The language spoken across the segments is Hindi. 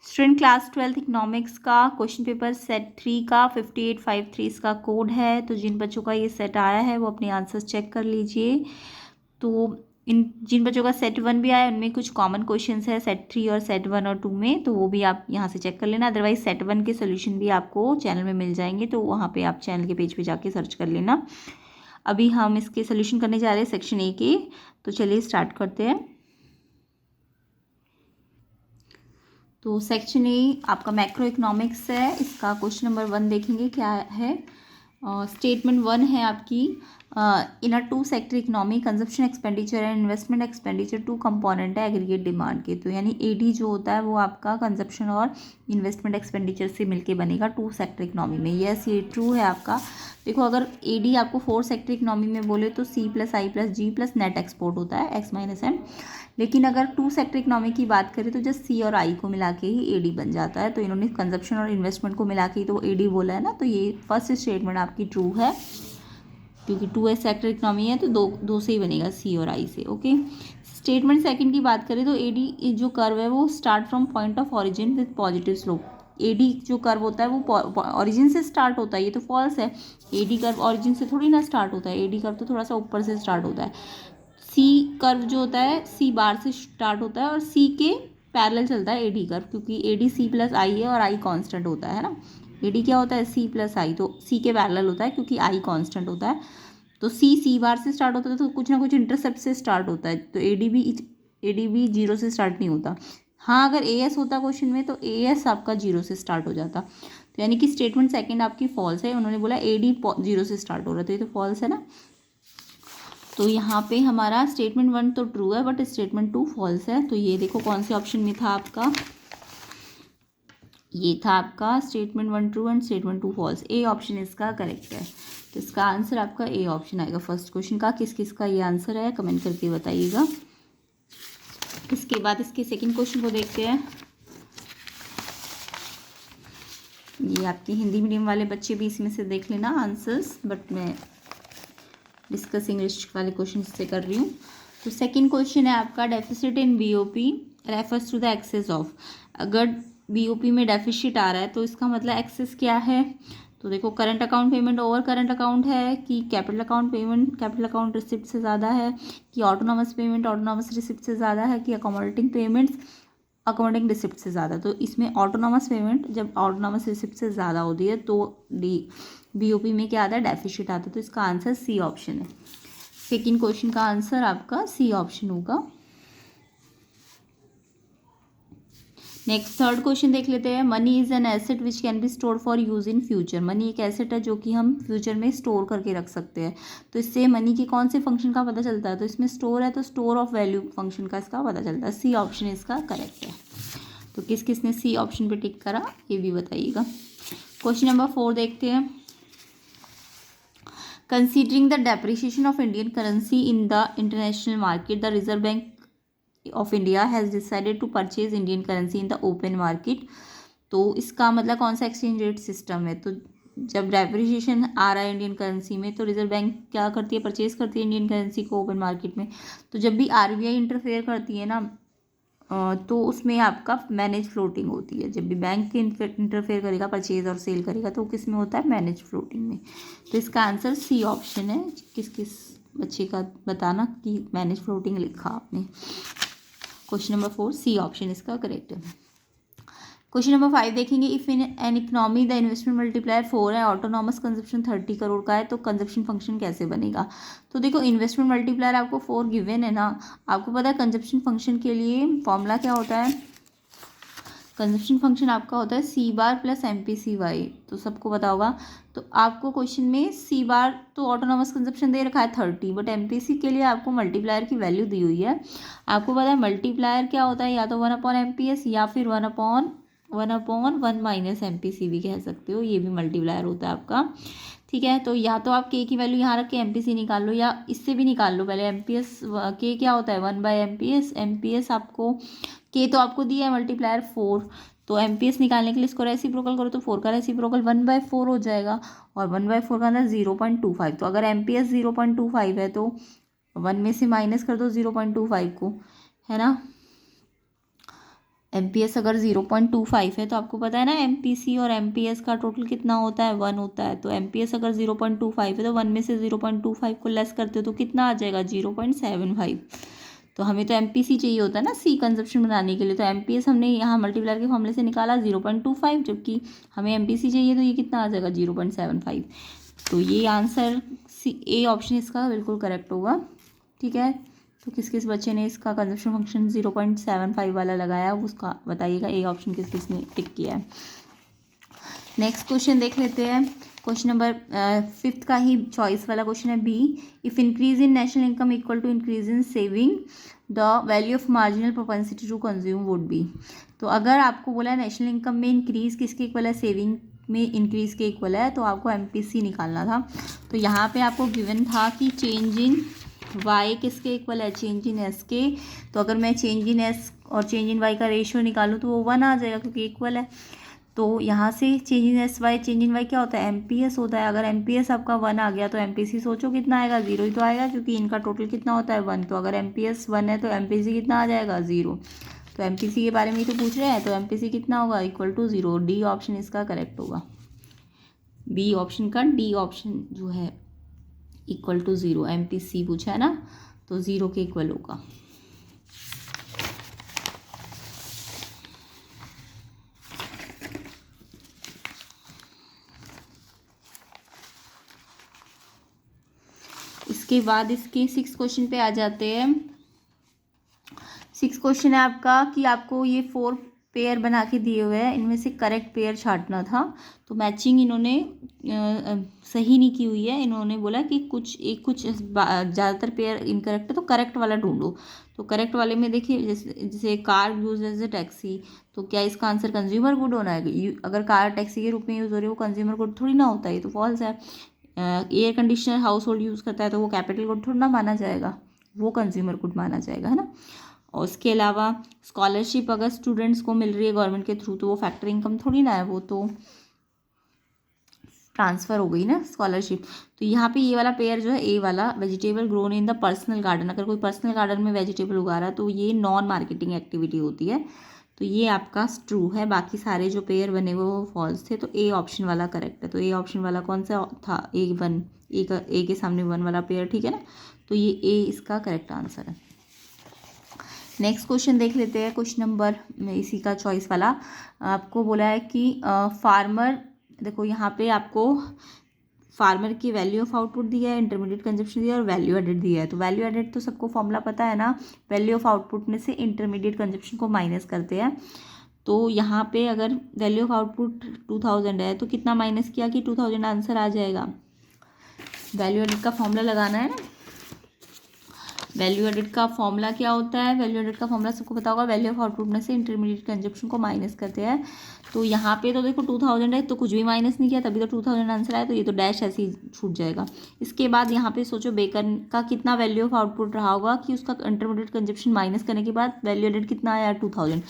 स्टूडेंट क्लास 12th इकोनॉमिक्स का क्वेश्चन पेपर सेट 3 का 5853 इसका कोड है। तो जिन बच्चों का ये सेट आया है वो अपने आंसर्स चेक कर लीजिए। तो इन जिन बच्चों का सेट 1 भी आया उनमें कुछ कॉमन क्वेश्चंस है सेट 3 और सेट 1 और 2 में, तो वो भी आप यहाँ से चेक कर लेना। अदरवाइज सेट 1 के सोल्यूशन भी आपको चैनल में मिल जाएंगे, तो वहाँ पे आप चैनल के पेज पे जाके सर्च कर लेना। अभी हम इसके सोल्यूशन करने जा रहे हैं सेक्शन ए के, तो चलिए स्टार्ट करते हैं। तो सेक्शन ए आपका मैक्रो इकोनॉमिक्स है। इसका क्वेश्चन नंबर 1 देखेंगे क्या है। स्टेटमेंट 1 है आपकी, in a two sector economy consumption expenditure and investment expenditure two component है एग्रीगेट डिमांड के। तो यानी एडी जो होता है वो आपका कंजप्शन और इन्वेस्टमेंट एक्सपेंडिचर से मिलके बनेगा टू सेक्टर इकोनॉमी में। यस, ये ट्रू है आपका। देखो, अगर एडी आपको 4 सेक्टर इकोनॉमी में बोले तो सी प्लस आई प्लस जी प्लस नेट एक्सपोर्ट होता है एक्स माइनस एम। लेकिन अगर 2 सेक्टर इकोनॉमी की बात करें तो जस्ट सी और आई को मिला के ही एडी बन जाता है। तो इन्होंने कंजप्शन और इन्वेस्टमेंट को मिला के ही तो एडी बोला है ना। तो ये फर्स्ट स्टेटमेंट आपकी ट्रू है, क्योंकि 2 सेक्टर इकोनॉमी है तो दो से ही बनेगा, सी और आई से। ओके, स्टेटमेंट सेकंड की बात करें तो एडी जो कर्व है वो start from point of origin with positive slope. AD जो कर्व होता है वो ऑरिजिन से स्टार्ट होता है, ये तो फॉल्स है। एडी कर्व ऑरिजिन से थोड़ी ना स्टार्ट होता है, एडी कर्व तो थोड़ा सा ऊपर से स्टार्ट होता है। सी कर्व जो होता है सी बार से स्टार्ट होता है और सी के पैरेलल चलता है एडी कर्व, क्योंकि एडी सी प्लस आई है और आई कांस्टेंट होता है ना। एडी क्या होता है, सी प्लस आई, तो सी के पैरेलल होता है क्योंकि आई कांस्टेंट होता है। तो सी बार से स्टार्ट होता है तो कुछ ना कुछ इंटरसेप्ट से स्टार्ट होता है। तो एडी भी जीरो से स्टार्ट नहीं होता। हाँ, अगर ए एस होता क्वेश्चन में तो ए एस आपका जीरो से स्टार्ट हो जाता। तो यानी कि स्टेटमेंट सेकंड आपकी फॉल्स है। उन्होंने बोला एडी जीरो से स्टार्ट हो रहा है, तो ये तो फॉल्स है ना। तो यहाँ पे हमारा स्टेटमेंट 1 तो ट्रू है बट स्टेटमेंट 2 फॉल्स है। तो ये देखो कौन से ऑप्शन में था आपका, ये था आपका statement 1 true and statement 2 false. A option इसका करेक्ट है। तो इसका आंसर आपका ए ऑप्शन आएगा फर्स्ट क्वेश्चन का। किस किस का ये आंसर है कमेंट करके बताइएगा। इसके बाद इसके सेकंड क्वेश्चन को देखते हैं। ये आपके हिंदी मीडियम वाले बच्चे भी इसमें से देख लेना आंसर्स, बट मैं डिस्कस इंग्लिश वाले क्वेश्चन से कर रही हूँ। तो सेकंड क्वेश्चन है आपका, deficit in BOP refers to the excess of. अगर बीओपी में डेफिसिट आ रहा है तो इसका मतलब एक्सेस क्या है। तो देखो, current account payment over current account है, कि capital account payment capital account receipt से ज़्यादा है, कि ऑटोनॉमस पेमेंट ऑटोनॉमस रिसिप्ट से ज़्यादा है, कि अकोमोडेटिंग पेमेंट्स अकोमोडेटिंग रिसिप्ट से ज़्यादा। तो इसमें ऑटोनॉमस पेमेंट जब ऑटोनॉमस रिसिप्ट से ज़्यादा होती है तो बीओपी में क्या आता है, डेफिसिट आता है। तो इसका आंसर सी ऑप्शन है। सेकंड क्वेश्चन का आंसर आपका सी ऑप्शन होगा। नेक्स्ट थर्ड क्वेश्चन देख लेते हैं। Money is an asset which can be store for use in future. Money एक एसेट है जो कि हम फ्यूचर में स्टोर करके रख सकते हैं। तो इससे मनी के कौन से फंक्शन का पता चलता है, तो इसमें स्टोर है तो स्टोर ऑफ वैल्यू फंक्शन का इसका पता चलता है। सी ऑप्शन इसका करेक्ट है। तो किस किस ने सी ऑप्शन पे टिक करा ये भी बताइएगा। क्वेश्चन नंबर 4 देखते हैं। Considering the depreciation of Indian currency in the international market, the Reserve Bank of India has decided to purchase Indian currency in the open market. तो इसका मतलब कौन सा एक्सचेंज रेट सिस्टम है। तो जब डेप्रिसिएशन आ रहा है इंडियन करेंसी में तो रिजर्व बैंक क्या करती है, परचेज करती है इंडियन करेंसी को ओपन मार्केट में। तो जब भी आरबीआई इंटरफेयर करती है ना, तो उसमें आपका मैनेज फ्लोटिंग होती है। जब भी बैंक इंटरफेयर करेगा, परचेज और सेल करेगा, तो किस में होता है, मैनेज फ्लोटिंग में। तो इसका आंसर सी ऑप्शन है। किस किस बच्चे का बताना कि मैनेज फ्लोटिंग लिखा आपने। क्वेश्चन नंबर 4 सी ऑप्शन इसका करेक्ट है। क्वेश्चन नंबर 5 देखेंगे। If in an economy the investment multiplier 4 है, ऑटोनॉमस कंजप्शन 30 करोड़ का है, तो कंजप्शन फंक्शन कैसे बनेगा। तो देखो, इन्वेस्टमेंट मल्टीप्लायर आपको 4 गिवन है ना। आपको पता है कंजप्शन फंक्शन के लिए फॉर्मूला क्या होता है। कंजप्शन फंक्शन आपका होता है C bar plus M P C Y, तो सबको पता होगा। तो आपको क्वेश्चन में सी बार तो ऑटोनॉमस कंजप्शन दे रखा है 30, बट एम पी सी के लिए आपको मल्टीप्लायर की वैल्यू दी हुई है। आपको पता है मल्टीप्लायर क्या होता है, या तो 1/MPS या फिर 1/1 माइनस एम पी सी भी कह सकते हो। ये भी मल्टीप्लायर होता है आपका, ठीक है। तो या तो आप के की वैल्यू यहाँ रख के एम पी सी निकाल लो, या इससे भी निकाल लो। पहले एम पी एस के क्या होता है 1/MPS। एम पी एस आपको के तो आपको दिया है मल्टीप्लायर 4, तो एम पी एस निकालने के लिए इसको रेसिप्रोकल करो तो 4 का रेसिप्रोकल 1/4 हो जाएगा, और 1/4 का अंदर 0.25। तो अगर एम पी एस 0.25 है तो 1 में से माइनस कर दो 0.25 को, है ना। MPS अगर 0.25 है तो आपको पता है ना MPC और MPS का टोटल कितना होता है, 1 होता है। तो MPS अगर 0.25 है तो 1 में से 0.25 को लेस करते हो तो कितना आ जाएगा, 0.75। तो हमें तो MPC चाहिए होता है ना C कंजप्शन बनाने के लिए, तो MPS हमने यहाँ मल्टीप्लायर के फॉर्मूले से निकाला 0.25, जबकि हमें MPC चाहिए तो ये कितना आ जाएगा 0.75। तो ये आंसर A ऑप्शन इसका बिल्कुल करेक्ट होगा। ठीक है, तो किस किस बच्चे ने इसका कंजप्शन फंक्शन 0.75 वाला लगाया उसका बताइएगा। A ऑप्शन किस किस ने टिक किया है। नेक्स्ट क्वेश्चन देख लेते हैं। क्वेश्चन नंबर 5 का ही चॉइस वाला क्वेश्चन है B। If increase in national income equal to increase in saving the value of marginal propensity to consume would be. तो अगर आपको बोला है नेशनल इनकम में इंक्रीज किसके इक्वल है, सेविंग में इंक्रीज के इक्वल है, तो आपको MPC निकालना था। तो यहाँ पे आपको गिवन था कि चेंज इन Y किसके इक्वल है, चेंज इन S के। तो अगर मैं चेंज इन S और चेंज इन Y का रेशियो निकालूँ तो वो 1 आ जाएगा क्योंकि इक्वल है। तो यहाँ से change in SY change in Y क्या होता है, MPS होता है। अगर MPS आपका 1 आ गया तो MPC सोचो कितना आएगा, 0 ही तो आएगा क्योंकि इनका टोटल कितना होता है 1। तो अगर MPS 1 है तो MPC कितना आ जाएगा, 0। तो MPC के बारे में ही तो पूछ रहे हैं, तो MPC कितना होगा, इक्वल टू 0। D ऑप्शन इसका करेक्ट होगा। B ऑप्शन का D ऑप्शन जो है इक्वल टू 0, MPC पूछा है ना, तो 0 के इक्वल होगा। इसके बाद इसके 6 क्वेश्चन पे आ जाते हैं। 6 क्वेश्चन है आपका कि आपको ये 4 पेयर बना के दिए हुए हैं, इनमें से करेक्ट पेयर छांटना था। तो मैचिंग इन्होंने सही नहीं की हुई है। इन्होंने बोला कि कुछ ज़्यादातर पेयर इनकरेक्ट है तो करेक्ट वाला ढूंढो। तो करेक्ट वाले में देखिए जैसे car use as a taxi, तो क्या इसका आंसर कंज्यूमर गुड होना है। अगर कार टैक्सी के रूप में यूज़ हो रही है वो कंज्यूमर गुड थोड़ी ना होता है, ये तो फॉल्स है। Air conditioner house hold use करता है तो वो कैपिटल गुड थोड़ा ना माना जाएगा, वो कंज्यूमर गुड माना जाएगा, है ना। और उसके अलावा स्कॉलरशिप अगर स्टूडेंट्स को मिल रही है गवर्नमेंट के थ्रू तो वो फैक्टर इनकम थोड़ी ना है, वो तो ट्रांसफ़र हो गई ना स्कॉलरशिप। तो यहाँ पे ये वाला पेयर जो है ए वाला, vegetable grown in the personal garden, अगर कोई पर्सनल गार्डन में वेजिटेबल उगा रहा है तो ये नॉन मार्केटिंग एक्टिविटी होती है, तो ये आपका ट्रू है। बाकी सारे जो पेयर बने हुए वो फॉल्स थे, तो ए ऑप्शन वाला करेक्ट है। तो ए ऑप्शन वाला कौन सा था, ए के सामने 1 वाला पेयर, ठीक है ना। तो ये ए इसका करेक्ट आंसर है। नेक्स्ट क्वेश्चन देख लेते हैं। क्वेश्चन नंबर इसी का चॉइस वाला आपको बोला है कि फार्मर, देखो यहाँ पे आपको फार्मर की वैल्यू ऑफ आउटपुट दिया है, इंटरमीडिएट कंजप्शन दिया है और वैल्यू एडेड दिया है। तो वैल्यू एडेड तो सबको फॉर्मूला पता है ना, वैल्यू ऑफ आउटपुट में से इंटरमीडिएट कंजप्शन को माइनस करते हैं। तो यहाँ पे अगर वैल्यू ऑफ आउटपुट 2000 है तो कितना माइनस किया कि 2000 आंसर आ जाएगा। वैल्यू एडेड का फॉर्मूला लगाना है ना। वैल्यू एडेड का फॉर्मूला क्या होता है, वैल्यू एडेड का फॉर्मूला सबको पता होगा, वैल्यू ऑफ आउटपुट में से इंटरमीडिएट कंजप्शन को माइनस करते हैं। तो यहाँ पे तो देखो 2000 है तो कुछ भी माइनस नहीं किया तभी तो 2000 आंसर आया, तो ये तो डैश ऐसे ही छूट जाएगा। इसके बाद यहाँ पे सोचो बेकर का कितना वैल्यू ऑफ आउटपुट रहा होगा कि उसका इंटरमीडिएट कंजप्शन माइनस करने के बाद वैल्यू एडेड कितना आया, 2000।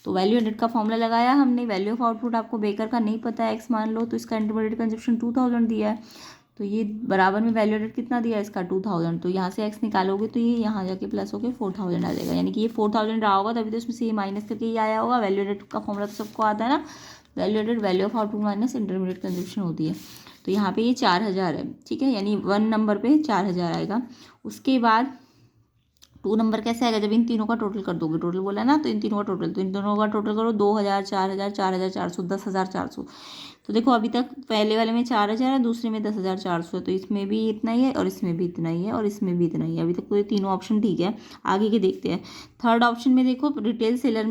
तो वैल्यू एडेड का फॉर्मूला लगाया हमने, वैल्यू ऑफ आउटपुट आपको बेकर का नहीं पता है, एक्स मान लो, तो इसका इंटरमीडिएट कंजप्शन 2000 दिया है, तो ये बराबर में वैल्यू एडेड कितना दिया है इसका 2000। तो यहाँ से एक्स निकालोगे तो ये यहाँ जाके प्लस होकर 4000 आ जाएगा, यानी कि ये 4000 रहा होगा तभी तो इसमें से ये माइनस करके ये आया होगा। वैल्यू एडेड का फॉर्मूला तो सबको आता है ना, value added value of output minus intermediate consumption होती है। तो यहाँ पे ये 4000 है, ठीक है, यानी 1 नंबर पे 4000 आएगा। उसके बाद 2 नंबर कैसे आएगा, जब इन तीनों का टोटल कर दोगे, टोटल बोला ना, तो इन तीनों का टोटल, तो इन दोनों का टोटल करो 2000 4000 4400 10400। तो देखो अभी तक पहले वाले में 4000 है, दूसरे में 10400 है, तो इसमें भी इतना ही है और इसमें भी इतना ही है और इसमें भी इतना ही है। अभी तक तो ये तीनों ऑप्शन ठीक है। आगे के देखते हैं। थर्ड ऑप्शन में देखो रिटेल सेलर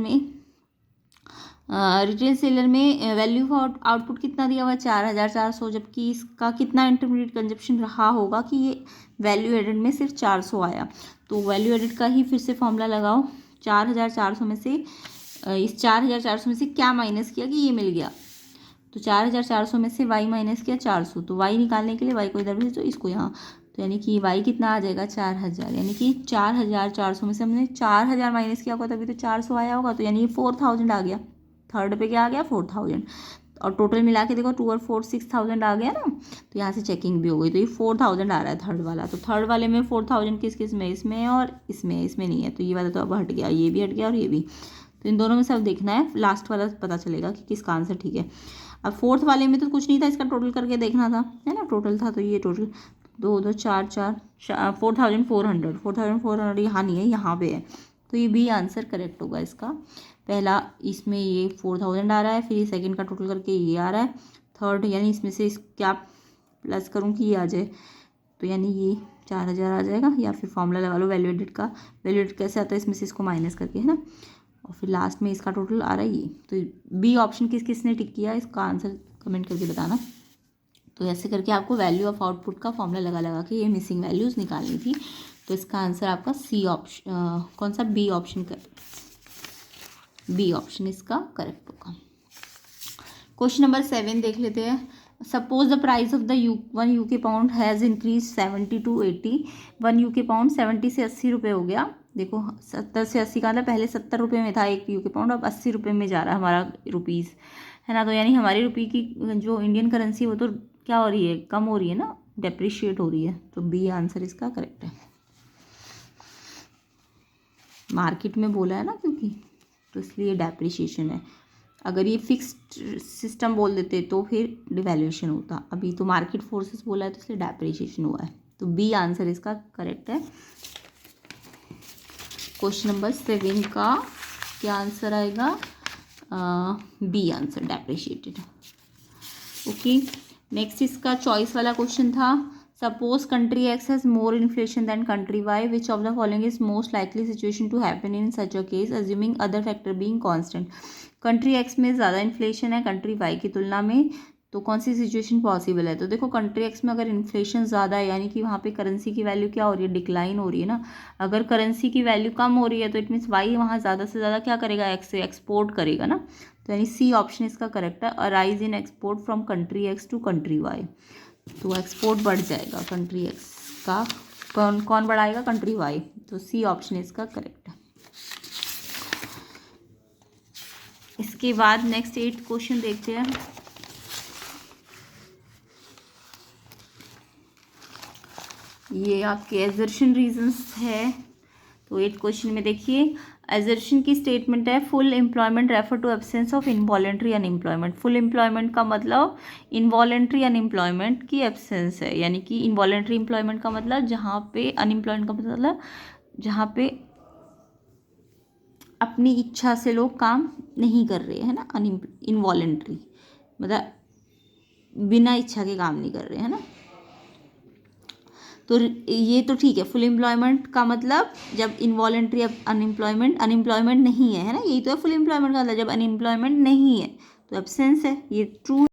में वैल्यू ऑफ आउटपुट कितना दिया हुआ है, 4400, जबकि इसका कितना इंटरमीडिएट कंजप्शन रहा होगा कि ये वैल्यू एडेड में सिर्फ 400 आया। तो वैल्यू एडेड का ही फिर से फॉर्मूला लगाओ। 4400 में से इस 4400 में से क्या माइनस किया कि ये मिल गया, तो 4400 में से y माइनस किया 400, तो y निकालने के लिए y को इधर भेज दो, इसको यहाँ, तो यानी कि y कितना आ जाएगा 4000, यानी कि 4400 में से हमने 4000 माइनस किया होगा तभी तो 400 आया होगा, तो यानी ये 4000 आ गया। थर्ड पे क्या आ गया 4000, और टोटल मिला के देखो 2 और 4 6000 आ गया ना, तो यहाँ से चेकिंग भी हो गई, तो ये 4000 आ रहा है थर्ड वाला। तो थर्ड वाले में 4000 किस किस में, इसमें और इसमें नहीं है, तो ये वाला तो अब हट गया, ये भी हट गया और ये भी, तो इन दोनों में से अब देखना है, लास्ट वाला पता चलेगा कि किसका आंसर ठीक है। अब फोर्थ वाले में तो कुछ नहीं था, इसका टोटल करके देखना था, है ना, टोटल था, तो ये टोटल 2 2 4 4 4400 यहाँ नहीं है, यहाँ पे है, तो ये बी आंसर करेक्ट होगा इसका। पहला इसमें ये 4000 आ रहा है, फिर ये सेकंड का टोटल करके ये आ रहा है, थर्ड यानी इसमें से क्या प्लस करूँ कि ये आ जाए, तो यानी ये 4000 आ जाएगा, या फिर फॉर्मूला लगा लो वैल्यू एडिट का। वैल्यू एडिट कैसे आता है, इसमें से इसको माइनस करके, है ना, और फिर लास्ट में इसका टोटल आ रहा है ये। तो बी ऑप्शन किसने टिक किया, इसका आंसर कमेंट करके बताना। तो ऐसे करके आपको वैल्यू ऑफ आउटपुट का फॉर्मूला लगा के ये मिसिंग वैल्यूज़ निकालनी थी। तो इसका आंसर आपका सी ऑप्शन, कौन सा, बी ऑप्शन बी ऑप्शन इसका करेक्ट होगा। क्वेश्चन नंबर 7 देख लेते हैं। Suppose the price of the one UK pound has increase 70 to 80। 1 UK pound 70 से 80 रुपये हो गया। देखो 70 से 80 का मतलब पहले 70 रुपये में था एक यूके पाउंड, अब 80 रुपये में जा रहा है हमारा रुपीज़, है ना। तो यानी हमारी रुपये की जो इंडियन करेंसी वो तो क्या हो रही है, कम हो रही है ना, डेप्रिशिएट हो रही है। तो बी आंसर इसका करेक्ट है। मार्केट में बोला है ना क्योंकि, तो इसलिए डेप्रिशिएशन है। अगर ये फिक्स्ड सिस्टम बोल देते तो फिर डिवैल्यूएशन होता, अभी तो मार्केट फोर्सेस बोला है तो इसलिए डेप्रिशिएशन हुआ है। तो बी आंसर इसका करेक्ट है। क्वेश्चन नंबर 7 का क्या आंसर आएगा, B answer, depreciated. Okay, next इसका चॉइस वाला क्वेश्चन था। Suppose country X has more inflation than country Y, which of the following is most likely situation to happen in such a case, assuming other factor being constant. Country X में ज़्यादा इन्फ्लेशन है कंट्री वाई की तुलना में, तो कौन सी सिचुएशन पॉसिबल है। तो देखो कंट्री एक्स में अगर इन्फ्लेशन ज़्यादा है यानी कि वहाँ पे करेंसी की वैल्यू क्या हो रही है, डिक्लाइन हो रही है ना। अगर करेंसी की वैल्यू कम हो रही है तो इट मीन्स वाई वहाँ ज़्यादा से ज़्यादा क्या करेगा, एक्स से एक्सपोर्ट करेगा ना। तो यानी सी ऑप्शन इसका करेक्ट है, a rise in export from country X to country Y. तो एक्सपोर्ट बढ़ जाएगा कंट्री एक्स का, कौन बढ़ाएगा, कंट्री वाई। तो सी ऑप्शन इसका करेक्ट है। इसके बाद नेक्स्ट 8 क्वेश्चन देखते हैं। ये आपके एजर्शन रीजंस है। तो 8 क्वेश्चन में देखिए, एजर्शन की स्टेटमेंट है, full employment refer to absence of involuntary unemployment. Full employment का मतलब इनवॉलेंट्री अनएम्प्लॉयमेंट की एब्सेंस है, यानी कि इनवॉलेंट्री एम्प्लॉयमेंट का मतलब जहाँ पे, अनएम्प्लॉयमेंट का मतलब जहाँ पे अपनी इच्छा से लोग काम नहीं कर रहे हैं ना, इनवॉलेंट्री मतलब बिना इच्छा के काम नहीं कर रहे हैं ना। तो ये तो ठीक है, फुल एम्प्लॉयमेंट का मतलब जब इनवॉलेंट्री अनएम्प्लॉयमेंट नहीं है, है ना, यही तो है फुल एम्प्लॉयमेंट का मतलब, जब अनएम्प्लॉयमेंट नहीं है तो एब्सेंस है, ये ट्रू